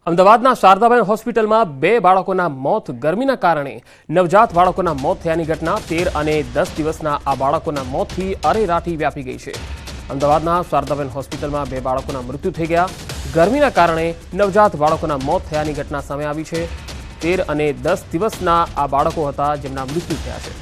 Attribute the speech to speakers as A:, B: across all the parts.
A: અમદાવાદના શારદાબેન હોસ્પિટલમાં 2 બાળકોના મોત ગરમીના કારણે નવજાત બાળકોના મોત થયાની ઘટના 13 અને 10 દિવસના આ બાળકોના મોતથી અરેરાટી વ્યાપી ગઈ છે। અમદાવાદના શારદાબેન હોસ્પિટલમાં 2 બાળકોના મૃત્યુ થઈ ગયા। ગરમીના કારણે નવજાત બાળકોના મોત થયાની ઘટના સામે આવી છે। 13 અને 10 દિવસના આ બાળકો હતા જેમના મૃત્યુ થયા છે।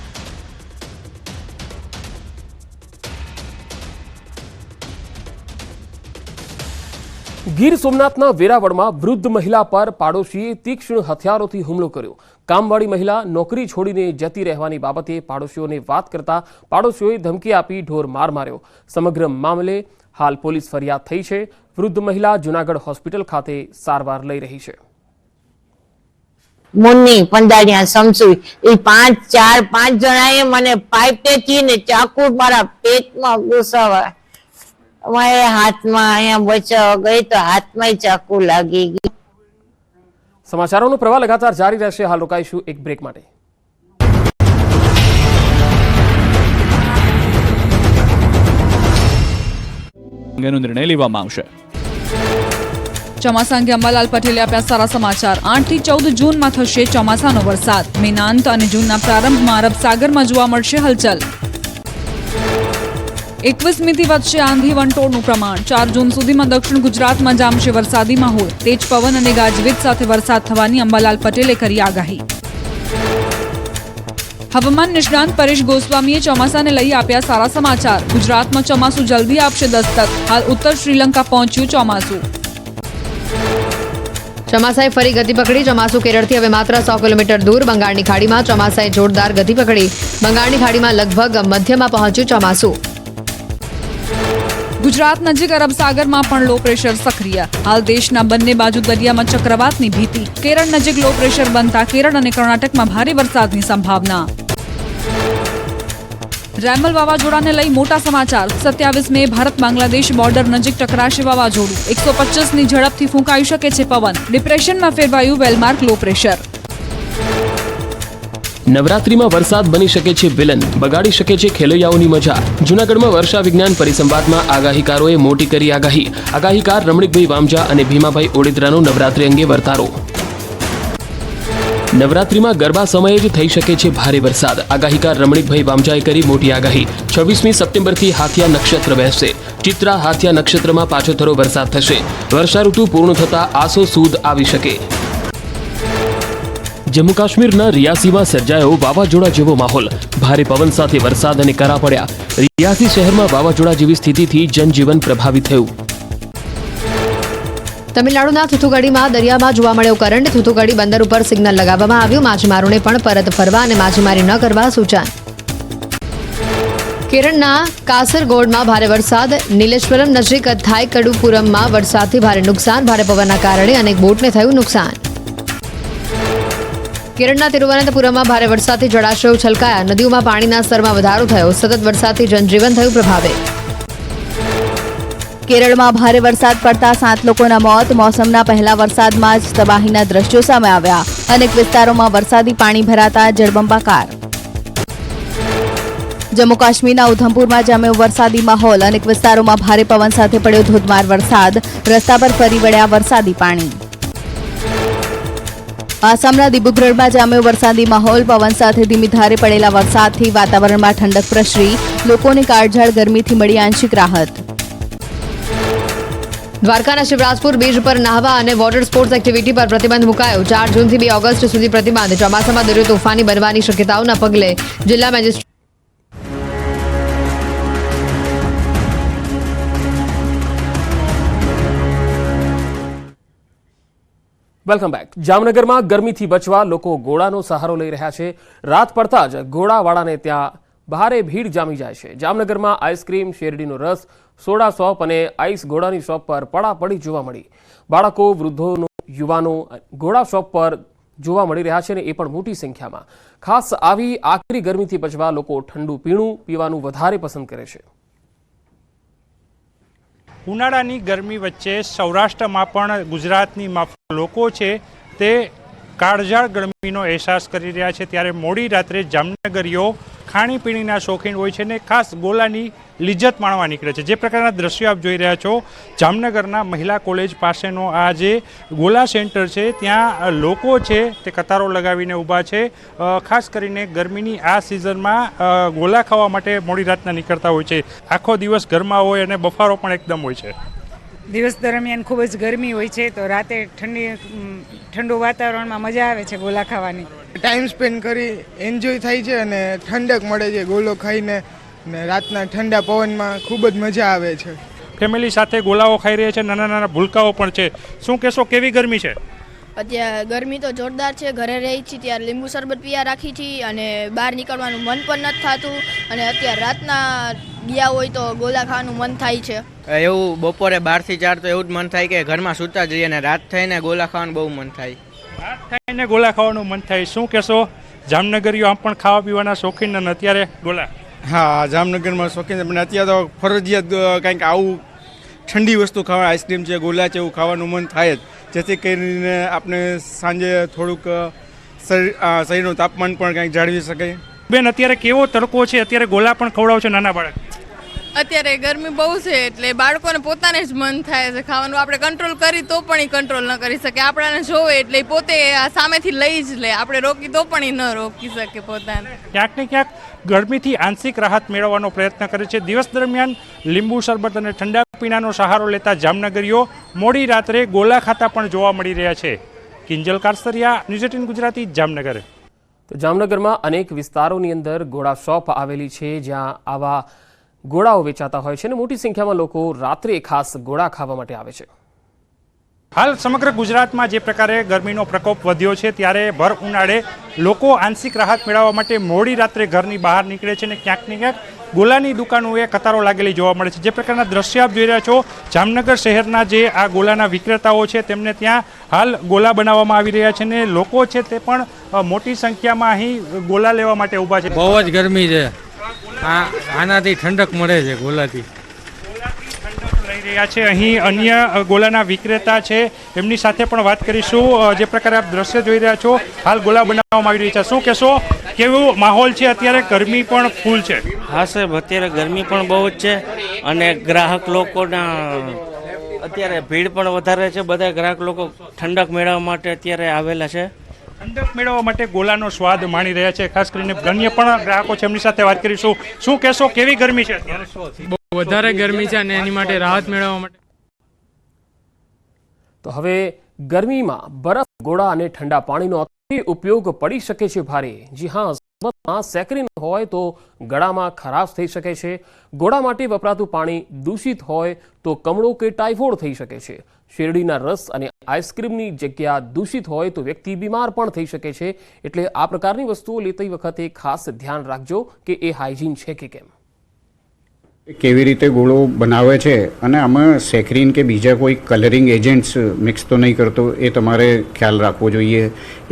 A: ગીર સોમનાથના વેરાવળમાં વૃદ્ધ મહિલા પર પાડોશીએ તીક્ષ્ણ હથિયારોથી હુમલો કર્યો। કામવાળી મહિલા નોકરી છોડીને જતી રહેવાની બાબતે પાડોશીઓને વાત કરતા પાડોશીઓએ ધમકી આપી ઢોર માર માર્યો। સમગ્ર મામલે હાલ પોલીસ ફરિયાદ થઈ છે। વૃદ્ધ મહિલા જૂનાગઢ હોસ્પિટલ ખાતે સારવાર લઈ રહી છે।
B: મુન્ની पंजाड़िया समसू ए 5 जणाए मने पाइपेथी ने चाकू मारा पेट में घुसावा। मारे हाथ में अहींया बचाव गई तो हाथ में चाकू लागी गई।
A: समाचारों प्रवाह लगातार जारी रहेशे। हाल रोकाईशुं एक ब्रेक माटे।
C: निर्णय लेवामां आवशे।
D: ચોમાસા અંગે અંબાલાલ પટેલે આપ્યા સારા સમાચાર। 8 થી 14 જૂનમાં થશે ચોમાસાનો વરસાદ। મેના અંત અને જૂનના પ્રારંભમાં અરબ સાગરમાં જોવા મળશે હલચલ। 21મીથી વધશે આંધી વંટોળનું પ્રમાણ। 4 જૂન સુધીમાં દક્ષિણ ગુજરાતમાં જામશે વરસાદી માહોલ। તેજ પવન અને ગાજવીજ સાથે વરસાદ થવાની અંબાલાલ પટેલે કરી આગાહી। હવામાન નિષ્ણાંત પરેશ ગોસ્વામીએ ચોમાસાને લઈ આપ્યા સારા સમાચાર। ગુજરાતમાં ચોમાસું જલ્દી આપશે દસ્તક। હાલ ઉત્તર શ્રીલંકા પહોંચ્યું ચોમાસું।
E: ચોમાસાએ ફરી ગતિ પકડી। ચોમાસું કેરળથી હવે માત્ર 100 કિલોમીટર દૂર। બંગાળની ખાડીમાં ચોમાસાએ જોરદાર ગતિ પકડી। બંગાળની ખાડીમાં લગભગ મધ્યમાં પહોંચ્યું ચોમાસું।
D: ગુજરાત નજીક અરબ સાગરમાં પણ લો પ્રેશર સક્રિય। હાલ દેશના બંને બાજુ દરિયામાં ચક્રવાતની ભીતિ। કેરળ નજીક લો પ્રેશર બનતા કેરળ અને કર્ણાટકમાં ભારે વરસાદની સંભાવના। રેમલ વાવાઝોડાને લઈ મોટા સમાચાર। 27 મે ભારત બાંગ્લાદેશ બોર્ડર નજીક ટકરાશે વાવાઝોડું। 125ની ઝડપથી ફૂંકાઈ શકે છે પવન। ડિપ્રેશનમાં ફેરવાયું વેલમાર્ક લો પ્રેશર।
A: નવરાત્રીમાં વરસાદ બની શકે છે વિલન, બગાડી શકે છે ખેલૈયાઓની મજા। જૂનાગઢમાં વર્ષા વિજ્ઞાન પરિસંવાદમાં આગાહીકારોએ મોટી કરી આગાહી। આગાહીકાર રમણીકભાઈ વામજા અને ભીમાભાઈ ઓડેદરાનો નવરાત્રી અંગે વર્તારો। નવરાત્રીમાં ગરબા સમયે જ થઈ શકે છે ભારે વરસાદ। આગાહીકાર રમણીકભાઈ વામજાએ કરી મોટી આગાહી। 26મી સપ્ટેમ્બરથી હાથિયા નક્ષત્ર બેસશે। ચિત્રા હાથિયા નક્ષત્રમાં પાછોતરો વરસાદ થશે। વર્ષા ઋતુ પૂર્ણ થતા આસો સુદ આવી શકે। જમ્મુ કાશ્મીરના રિયાસીમાં સર્જાયો વાવાઝોડા જેવો માહોલ। ભારે પવન સાથે વરસાદ અને કરા પડ્યા। રિયાસી શહેરમાં વાવાઝોડા જેવી સ્થિતિથી જનજીવન પ્રભાવિત થયું।
E: તમિલનાડુના થુથુગડીમાં દરિયામાં જોવા મળ્યો કરંટ। થુથુગડી બંદર ઉપર સિગ્નલ લગાવવામાં આવ્યું। માછીમારોને પણ પરત ફરવા અને માછીમારી ન કરવા સૂચન। કેરળના કાસરગોડમાં ભારે વરસાદ। નીલેશ્વરમ નજીક થાયકડુપુરમમાં વરસાદથી ભારે નુકસાન। ભારે પવનના કારણે અનેક બોટને થયું નુકસાન। કેરળના તિરુવનંતપુરમમાં ભારે વરસાદથી જળાશયો છલકાયા। નદીઓમાં પાણીના સ્તરમાં વધારો થયો। સતત વરસાદથી જનજીવન થયું પ્રભાવિત।
F: કેરળમાં ભારે વરસાદ પડતા 7 લોકોના મોત। મોસમના પહેલા વરસાદમાં જ તબાહીના દ્રશ્યો સામે આવ્યા। અનેક વિસ્તારોમાં વરસાદી પાણી ભરાતા જળબંબાકાર। જમ્મુ કાશ્મીરના ઉધમપુરમાં જામ્યો વરસાદી માહોલ। અનેક વિસ્તારોમાં ભારે પવન સાથે પડ્યો ધોધમાર વરસાદ। રસ્તા પર ફરી વળ્યા વરસાદી પાણી। આસામના દિબ્રુગઢમાં જામ્યો વરસાદી માહોલ। પવન સાથે ધીમી ધારે પડેલા વરસાદથી વાતાવરણમાં ઠંડક પ્રસરી। લોકોને કાળઝાળ ગરમીથી મળી આંશિક રાહત।
E: દ્વારકાના શિવરાજપુર બીચ પર નાહવા અને વોટર સ્પોર્ટ્સ એક્ટિવિટી પર પ્રતિબંધ મુકાયો। 4 જૂનથી 2 ઓગસ્ટ સુધી પ્રતિબંધ। ચોમાસામાં દરિયો તોફાની બનવાની શક્યતાઓના પગલે જિલ્લા મેજિસ્ટ્રેટ
A: વેલકમ બેક। જામનગરમાં ગરમીથી બચવા લોકો ઘોડાનો સહારો લઈ રહ્યા છે। રાત પડતા જ ઘોડાવાળાને ત્યાં ભારે ભીડ જામી જાય છે। જામનગરમાં આઈસ્ક્રીમ, શેરડીનો રસ, સોડા શોપ અને આઈસ ઘોડાની શોપ પર પડાપડી જોવા મળી। બાળકો, વૃદ્ધોનો, યુવાનો ઘોડા શોપ પર જોવા મળી રહ્યા છે અને એ પણ મોટી સંખ્યામાં। ખાસ આવી આકરી ગરમીથી બચવા લોકો ઠંડુ પીણું પીવાનું વધારે પસંદ કરે છે।
G: ઉનાળાની ગરમી વચ્ચે સૌરાષ્ટ્રમાં પણ ગુજરાતની માફક લોકો છે તે કાળઝાળ ગરમીનો અહેસાસ કરી રહ્યા છે। ત્યારે મોડી રાત્રે જામનગરીઓ ખાણીપીણીના શોખીન હોય છે ને ખાસ ગોલાની લિજ્જત માણવા નીકળે છે. જે પ્રકારના દ્રશ્યો આપ જોઈ રહ્યા છો, જામનગરના મહિલા કોલેજ પાસેનો આ જે ગોલા સેન્ટર છે ત્યાં લોકો છે તે કતારો લગાવીને ઊભા છે. ખાસ કરીને ગરમીની આ સિઝનમાં ગોલા ખાવા માટે મોડી રાતના નીકળતા હોય છે. આખો દિવસ ઘરમાં હોય અને બફારો પણ એકદમ હોય છે.
H: દિવસ દરમિયાન ખૂબ જ ગરમી હોય છે તો રાતે ઠંડુ વાતાવરણમાં મજા આવે છે ગોલા ખાવાની.
I: ટાઈમ સ્પેન્ડ કરી એન્જોય થાય છે અને ઠંડક મળે છે ગોલો ખાઈને, ને રાતના ઠંડા પવનમાં ખૂબ જ મજા આવે છે.
G: ફેમિલી સાથે ગોલાઓ ખાઈ રહ્યા છે, નાના નાના ભૂલકાઓ પણ છે. શું કહેશો, કેવી ગરમી છે?
J: અત્યારે ગરમી તો જોરદાર છે. ઘરે રહી છીએ ત્યારે લીંબુ શરબત પીયા રાખી છીએ અને બહાર નીકળવાનું મન પણ નથી થતું. અને અત્યારે રાતના ગયા હોય તો ગોલા ખાવાનું મન થાય છે.
K: એવું બપોરે 12 થી 4 તો એવું જ મન થાય કે ઘરમાં સૂતા જઈએ, અને રાત થઈને ગોલા ખાવાનું બહુ મન થાય.
G: રાત થઈને ગોલા ખાવાનું મન થાય. શું કહેશો, જામનગરીઓ આમ પણ ખાવા પીવાના શોખીન અને અત્યારે ગોલા?
L: હા, જામનગરમાં શોખીન, પણ અત્યારે તો ફરજિયાત કંઈક આવું ઠંડી વસ્તુ ખાવા, આઈસ્ક્રીમ છે, ગોલા છે, એવું ખાવાનું મન થાય જ, જેથી કરીને આપણે સાંજે થોડુંક શરીરનું તાપમાન પણ કંઈક જાળવી શકાય.
G: બેન, અત્યારે કેવો તડકો છે, અત્યારે ગોલા પણ ખવડાવો છો નાના બાળક?
J: અત્યારે ગરમી બહુ છે એટલે બાળકોને પોતાને જ મન થાય છે ખાવાનું. આપણે કંટ્રોલ કરી તો પણ એ કંટ્રોલ ન કરી શકે. આપણાને જોવે એટલે પોતે સામેથી લઈ જ લે. આપણે રોકી તો પણ એ ન રોકી શકે પોતાને.
G: ક્યાંક ને ક્યાંક ગરમીથી આંશિક રાહત મેળવવાનો પ્રયત્ન કરે છે. દિવસ દરમિયાન લીંબુ શરબત અને ઠંડા પીણાનો સહારો લેતા જામનગરીઓ મોડી રાત્રે ગોલા ખાતા પણ જોવા મળી રહ્યા છે. કિંજલ કારસરિયા, ન્યૂઝ 18 ગુજરાતી, જામનગર.
A: તો જામનગરમાં અનેક વિસ્તારોની અંદર ગોળા શોપ આવેલી છે જ્યાં આવા ગોળાઓ વેચાતા હોય છે અને મોટી સંખ્યામાં લોકો રાત્રે ખાસ ગોળા ખાવા માટે આવે છે.
G: હાલ સમગ્ર ગુજરાતમાં જે પ્રકારે ગરમીનો પ્રકોપ વધ્યો છે ત્યારે ભર ઉનાળે લોકો આંશિક રાહત મેળવવા માટે મોડી રાત્રે ઘરની બહાર નીકળે છે અને ક્યાંક ને ક્યાંક ગોલાની દુકાનોએ કતારો લાગેલી જોવા મળે છે. જે પ્રકારના દ્રશ્ય આપ જોઈ રહ્યા છો, જામનગર શહેરના જે આ ગોલાના વિક્રેતાઓ છે તેમને ત્યાં હાલ ગોલા બનાવવામાં આવી રહ્યા છે અને લોકો છે તે પણ મોટી સંખ્યામાં અહીં ગોલા લેવા માટે ઊભા છે.
M: બહુ જ ગરમી છે, આનાથી ઠંડક મળે છે. ગોલાથી
G: લઈ રહ્યા છે. અહીં અન્ય ગોલાના વિક્રેતા છે, એમની સાથે પણ વાત કરીશું. જે પ્રકારે આપ દ્રશ્ય જોઈ રહ્યા છો, હાલ ગોલા બનાવવામાં આવી રહી છે. શું કહેશો, કેવો માહોલ છે? અત્યારે ગરમી પણ ફૂલ છે.
N: હા સાહેબ, અત્યારે ગરમી પણ બહુ જ છે અને ગ્રાહક લોકોના અત્યારે ભીડ પણ વધારે છે. બધા ગ્રાહક લોકો ઠંડક મેળવવા માટે અત્યારે આવેલા છે.
G: ઠંડક મેળવવા માટે ગોલાનો સ્વાદ માણી રહ્યા છે. ખાસ કરીને અન્ય પણ ગ્રાહકો છે, એમની સાથે વાત કરીશું. શું કહેશો, કેવી ગરમી છે અત્યારે?
M: બહુ વધારે ગરમી છે અને એની માટે રાહત મેળવવા માટે.
A: તો હવે ગરમીમાં બરફ, ગોળા અને ઠંડા પાણીનો ઉપયોગ પડી શકે છે ભારે. જી હા, શરબતમાં સેકરીન હોય તો ગળામાં ખરાશ થઈ શકે છે. ગોળા માટે વપરાતું પાણી દૂષિત હોય તો કમળો કે ટાઇફોઇડ થઈ શકે છે. શેરડીના રસ અને આઈસ્ક્રીમની જગ્યા દૂષિત હોય તો વ્યક્તિ બીમાર પણ થઈ શકે છે. એટલે આ પ્રકારની વસ્તુઓ લેતી વખતે ખાસ ધ્યાન રાખજો કે એ હાઇજીન છે કે કેમ.
O: કેવી રીતે ગોળો બનાવે છે અને આમાં સેક્રીન કે બીજા કોઈ કલરિંગ એજન્ટ્સ મિક્સ તો નહીં કરતો, એ તમારે ખ્યાલ રાખવો જોઈએ.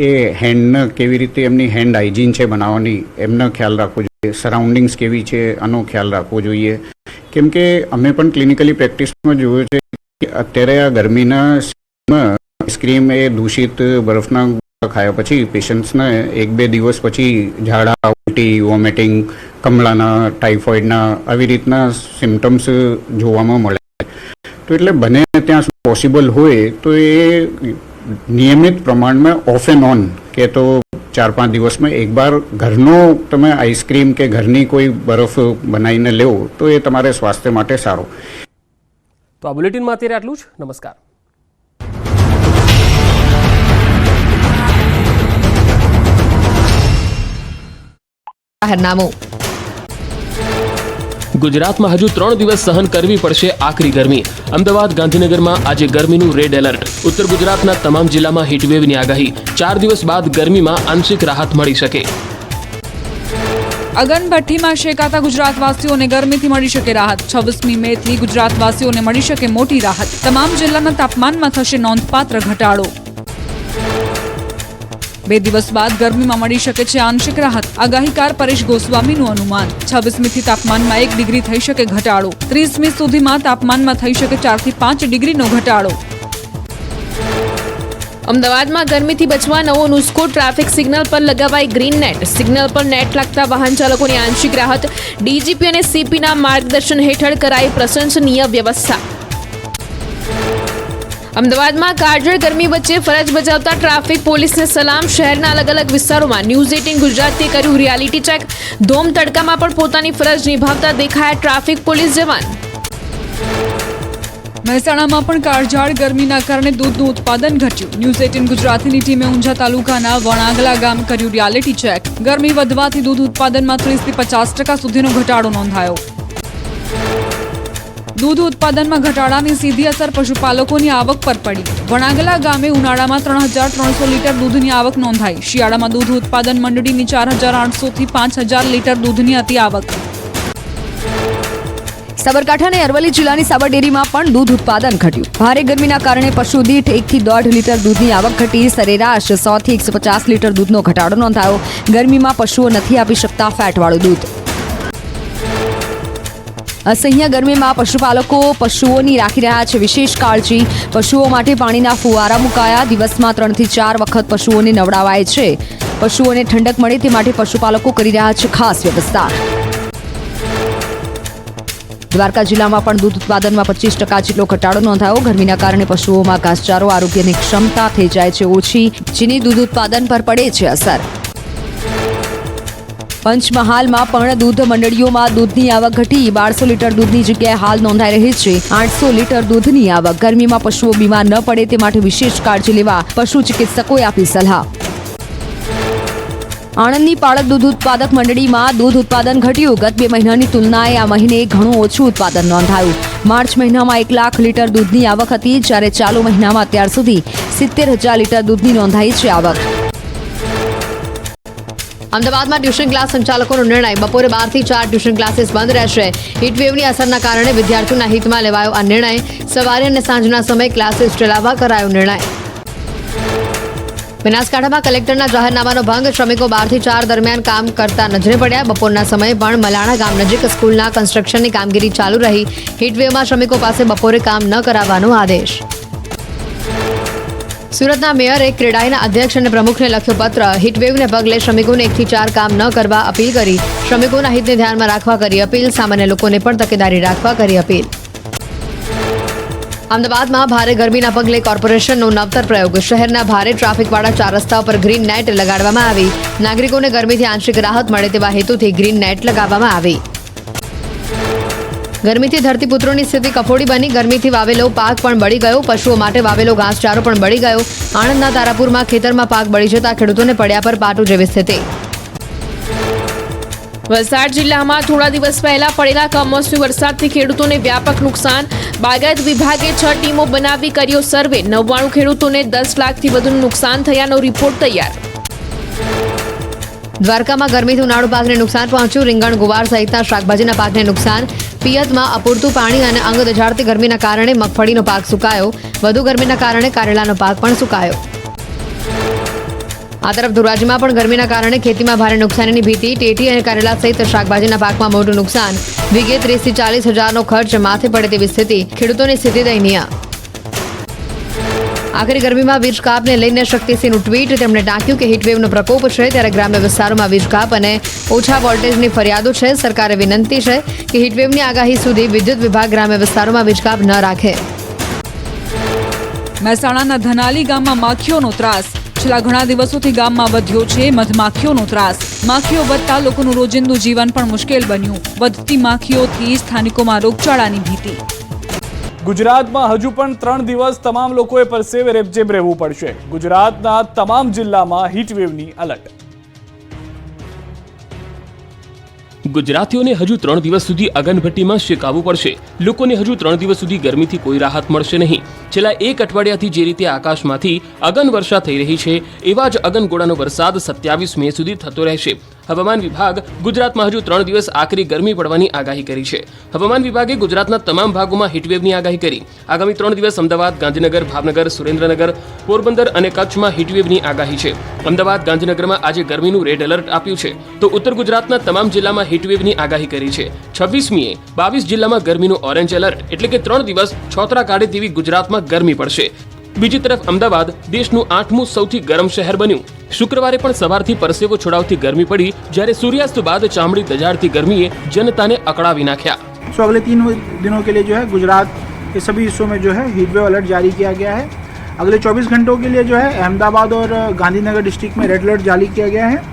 O: એ હેન્ડને કેવી રીતે એમની હેન્ડ હાઇજીન છે બનાવવાની, એમનો ખ્યાલ રાખવો જોઈએ. સરાઉન્ડિંગ્સ કેવી છે આનો ખ્યાલ રાખવો જોઈએ. કેમ કે અમે પણ ક્લિનિકલી પ્રેક્ટિસમાં જોયું છે કે અત્યારે આ ગરમીના આઈસ્ક્રીમ એ દૂષિત બરફના ખાયા પછી પેશન્ટ્સને 1-2 દિવસ પછી ઝાડા, ઉલટી, વોમિટિંગ, કમળાના, ટાઇફોઇડના આવી રીતના સિમ્ટમ્સ જોવામાં મળે. તો એટલે બને ત્યાં સુધી પોસિબલ હોય તો એ નિયમિત પ્રમાણમાં ઓફ એન્ડ ઓન કે તો 4-5 દિવસમાં એકવાર ઘરનો તમે આઈસ્ક્રીમ કે ઘરની કોઈ બરફ બનાવીને લેવો તો એ તમારે સ્વાસ્થ્ય માટે સારું.
A: તો આ બુલેટિનમાં અત્યારે આટલું જ. નમસ્કાર. ગુજરાતમાં હજુ 3 દિવસ સહન કરવી પડશે આકરી ગરમી. અમદાવાદ, ગાંધીનગરમાં આજે ગરમીનું રેડ એલર્ટ. ઉત્તર ગુજરાતના તમામ જિલ્લામાં હીટવેવની આગાહી. 4 દિવસ બાદ ગરમીમાં આંશિક રાહત મળી શકે.
D: અગનભઠ્ઠીમાં શેકાતા ગુજરાતવાસીઓને ગરમીથી મળી શકે રાહત. 26મી મેથી ગુજરાતવાસીઓને મળી શકે મોટી રાહત. તમામ જિલ્લાના તાપમાનમાં થશે નોંધપાત્ર ઘટાડો. 2 દિવસ બાદ ગરમીમાં મળી શકે છે આંશિક રાહત. આગાહીકાર પરેશ ગોસ્વામીનું અનુમાન. 26મીથી તાપમાનમાં 1 ડિગ્રી થઈ શકે ઘટાડો. 30મી સુધીમાં તાપમાનમાં થઈ શકે 4 થી 5 ડિગ્રીનો ઘટાડો.
E: અમદાવાદમાં ગરમીથી બચવા નવો નુસ્ખો, ટ્રાફિક સિગ્નલ પર લગાવાઈ ગ્રીન નેટ. સિગ્નલ પર નેટ લાગતા વાહન ચાલકોની આંશિક રાહત. ડીજીપી અને સીપીના માર્ગદર્શન હેઠળ કરાઈ પ્રશંસનીય વ્યવસ્થા. અમદાવાદમાં કાળઝાળ ગરમી વચ્ચે ફરજ બજાવતા ટ્રાફિક પોલીસને સલામ. શહેરના અલગ અલગ વિસ્તારોમાં ન્યૂઝ 18 ગુજરાતે કર્યું રિયાલિટી ચેક. ધોમ તડકામાં પણ પોતાની ફરજ નિભાવતા દેખાયા ટ્રાફિક પોલીસ જવાન.
D: મહેસાણામાં પણ કાળઝાળ ગરમીના કારણે દૂધનું ઉત્પાદન ઘટ્યું. ન્યૂઝ 18 ગુજરાતીની ટીમે ઊંઝા તાલુકાના વણાગલા ગામ કર્યું રિયાલિટી ચેક. ગરમી વધવાથી દૂધ ઉત્પાદનમાં 30% થી 50% સુધીનો ઘટાડો નોંધાયો. દૂધ ઉત્પાદનમાં ઘટાડાની સીધી અસર પશુપાલકોની આવક પર પડી. વણાગલા ગામે ઉનાળામાં 3300 લીટર દૂધની આવક નોંધાઈ. શિયાળામાં દૂધ ઉત્પાદન મંડળીની 4800 થી 5000 લીટર દૂધની હતી આવક.
E: સાબરકાંઠા અને અરવલ્લી જિલ્લાની સાબર ડેરીમાં પણ દૂધ ઉત્પાદન ઘટ્યું. ભારે ગરમીના કારણે પશુ દીઠ 1 થી 1.5 લીટર દૂધની આવક ઘટી. સરેરાશ 100 થી 150 લીટર દૂધનો ઘટાડો નોંધાયો. ગરમીમાં પશુઓ નથી આપી શકતા ફેટવાળું દૂધ. અસહ્ય ગરમીમાં પશુપાલકો પશુઓની રાખી રહ્યા છે વિશેષ કાળજી. પશુઓ માટે પાણીના ફુવારા મુકાયા. દિવસમાં 3 થી 4 વખત પશુઓને નવડાવાય છે. પશુઓને ઠંડક મળે તે માટે પશુપાલકો કરી રહ્યા છે ખાસ વ્યવસ્થા. દ્વારકા જિલ્લામાં પણ દૂધ ઉત્પાદનમાં 25% જેટલો ઘટાડો નોંધાયો. ગરમીના કારણે પશુઓમાં ઘાસચારો આરોગ્યની ક્ષમતા થઈ જાય છે ઓછી, જેની દૂધ ઉત્પાદન પર પડે છે અસર. પંચમહાલમાં પણ દૂધ મંડળીઓમાં દૂધની આવક ઘટી. 1200 લીટર દૂધની જગ્યાએ હાલ નોંધાઈ રહી છે 800 લીટર દૂધની આવક. ગરમીમાં પશુઓ બીમાર ન પડે તે માટે વિશેષ કાળજી લેવા પશુ ચિકિત્સકોએ આપી સલાહ. આણંદની પાળક દૂધ ઉત્પાદક મંડળીમાં દૂધ ઉત્પાદન ઘટ્યું. ગત 2 મહિનાની તુલનાએ આ મહિને ઘણું ઓછું ઉત્પાદન નોંધાયું. માર્ચ મહિનામાં 1 લાખ લીટર દૂધની આવક હતી, જ્યારે ચાલુ મહિનામાં અત્યાર સુધી 70,000 લીટર દૂધની નોંધાઈ છે આવક. અમદાવાદમાં ટ્યુશન ક્લાસ સંચાલકોનો નિર્ણય. બપોરે 12 થી 4 ટ્યુશન ક્લાસીસ બંધ રહેશે. હીટવેવની અસરના કારણે વિદ્યાર્થીઓના હિતમાં લેવાયો આ નિર્ણય. સવારે અને સાંજના સમયે ક્લાસીસ ચલાવવા કરાયો નિર્ણય. બનાસકાંઠામાં કલેક્ટરના જાહેરનામાનો ભંગ. શ્રમિકો 12 થી 4 દરમિયાન કામ કરતા નજરે પડ્યા. બપોરના સમયે પણ મલાણા ગામ નજીક સ્કૂલના કન્સ્ટ્રક્શનની કામગીરી ચાલુ રહી. હીટવેવમાં શ્રમિકો પાસે બપોરે કામ ન કરાવવાનો આદેશ. સુરતના મેયરે ક્રેડાઈના અધ્યક્ષ અને પ્રમુખને લખ્યો પત્ર. હીટવેવને પગલે શ્રમિકોને 1 થી 4 કામ ન કરવા અપીલ કરી. શ્રમિકોના હિતને ધ્યાનમાં રાખવા કરી અપીલ. સામાન્ય લોકોને પણ તકેદારી રાખવા કરી અપીલ. અમદાવાદમાં ભારે ગરમીના પગલે કોર્પોરેશનનો નવતર પ્રયોગ. શહેરના ભારે ટ્રાફિકવાળા 4 રસ્તા પર ગ્રીન નેટ લગાડવામાં આવી. નાગરિકોને ગરમીથી આંશિક રાહત મળે તેવા હેતુથી ગ્રીન નેટ લગાવવામાં આવી. ગરમીથી ધરતીપુત્રોની સ્થિતિ કફોડી બની. ગરમીથી વાવેલો પાક પણ બળી ગયો. પશુઓ માટે વાવેલો ઘાસચારો પણ બળી ગયો. આણંદના તારાપુરમાં ખેતરમાં પાક બળી જતા ખેડૂતોને પડ્યા પર પાટું જેવી સ્થિતિ. વલસાડ જિલ્લામાં થોડા દિવસ પહેલા પડેલા કમોસમી વરસાદથી ખેડૂતોને વ્યાપક નુકસાન. બાગાયત વિભાગે 6 ટીમો બનાવી કર્યો સર્વે. 99 ખેડૂતોને 10 લાખથી વધુનું નુકસાન થયાનો રિપોર્ટ તૈયાર. દ્વારકામાં ગરમીથી ઉનાળુ પાકને નુકસાન પહોંચ્યું. રીંગણ, ગુવાર સહિતના શાકભાજીના પાકને નુકસાન. પિયતમાં અપૂરતું પાણી અને અંગ દઝાડતી ગરમીના કારણે મગફળીનો પાક સુકાયો. વધુ ગરમીના કારણે કારેલાનો પાક પણ સુકાયો. આ તરફ ધોરાજીમાં પણ ગરમીના કારણે ખેતીમાં ભારે નુકસાનીની ભીતિ. ટેટી અને કારેલા સહિત શાકભાજીના પાકમાં મોટું નુકસાન. વીઘે 30 થી 40 હજારનો ખર્ચ માથે પડે તેવી સ્થિતિ. ખેડૂતોની સ્થિતિ દયનીય. આખરી ગરમીમાં વીજ કાપને લઈને શક્તિસિંહનું ટ્વીટ. તેમણે ટાંક્યું કે હીટવેવનો પ્રકોપ છે ત્યારે ગ્રામ્ય વિસ્તારોમાં વીજ કાપ અને ઓછા વોલ્ટેજની ફરિયાદો છે. સરકારે વિનંતી છે કે હીટવેવની આગાહી સુધી વિદ્યુત વિભાગ ગ્રામ્ય વિસ્તારોમાં વીજ કાપ ન રાખે.
D: મહેસાણાના ધનાલી ગામમાં માખીઓનો ત્રાસ. છેલ્લા ઘણા દિવસોથી ગામમાં વધ્યો છે મધમાખીઓનો ત્રાસ. માખીઓ વધતા લોકોનું રોજિંદુ જીવન પણ મુશ્કેલ બન્યું. વધતી માખીઓથી સ્થાનિકોમાં રોગચાળાની ભીતિ.
C: ગુજરાતમાં હજુ પણ 3 દિવસ તમામ લોકોએ પરસેવે રેબઝેબ રહેવું પડશે. ગુજરાતના તમામ જિલ્લામાં હીટવેવની એલર્ટ.
A: ગુજરાતીઓને હજુ 3 દિવસ સુધી અગનભટ્ટીમાં શેકાવવું પડશે. લોકોને હજુ 3 દિવસ સુધી ગરમીથી કોઈ રાહત મળશે નહીં. છેલ્લા 1 અઠવાડિયાથી જે રીતે આકાશમાંથી અગન વર્ષા થઈ રહી છે, એવા જ અગનગોળાનો વરસાદ 27 મે સુધી થતો રહેશે. હવામાન વિભાગ ગુજરાતમાં હજુ 3 દિવસ આકરી ગરમી પડવાની આગાહી કરી છે. હવામાન વિભાગે ગુજરાતના તમામ ભાગોમાં હીટવેવની આગાહી કરી. આગામી 3 દિવસ અમદાવાદ, ગાંધીનગર, ભાવનગર, સુરેન્દ્રનગર, પોરબંદર અને કચ્છમાં હીટવેવની આગાહી છે. અમદાવાદ, ગાંધીનગરમાં આજે ગરમીનું રેડ એલર્ટ આપ્યું છે, તો ઉત્તર ગુજરાતના તમામ જિલ્લામાં હીટવેવની આગાહી કરી છે. 26 મીએ 22 જિલ્લામાં ગરમીનું ઓરેન્જ એલર્ટ, એટલે કે 3 દિવસ છોતરા કાઢે તેવી ગુજરાતમાં ગરમી પડશે. બીજી તરફ અમદાવાદ દેશનું 8મું સૌથી ગરમ શહેર બન્યું. શુક્રવારે પણ સવારથી પરસેવો છોડાવતી ગરમી પડી, જ્યારે સૂર્યાસ્ત બાદ ચામડી દજાડતી ગરમીએ જનતાને અકળાવી નાખ્યા.
P: सो अगले 3 दिनों के लिए जो है गुजरात के सभी हिस्सों में जो है हीट वेव अलर्ट जारी किया गया है. अगले 24 घंटों के लिए जो है अहमदाबाद और गांधीनगर डिस्ट्रिक्ट में रेड अलर्ट जारी किया गया है.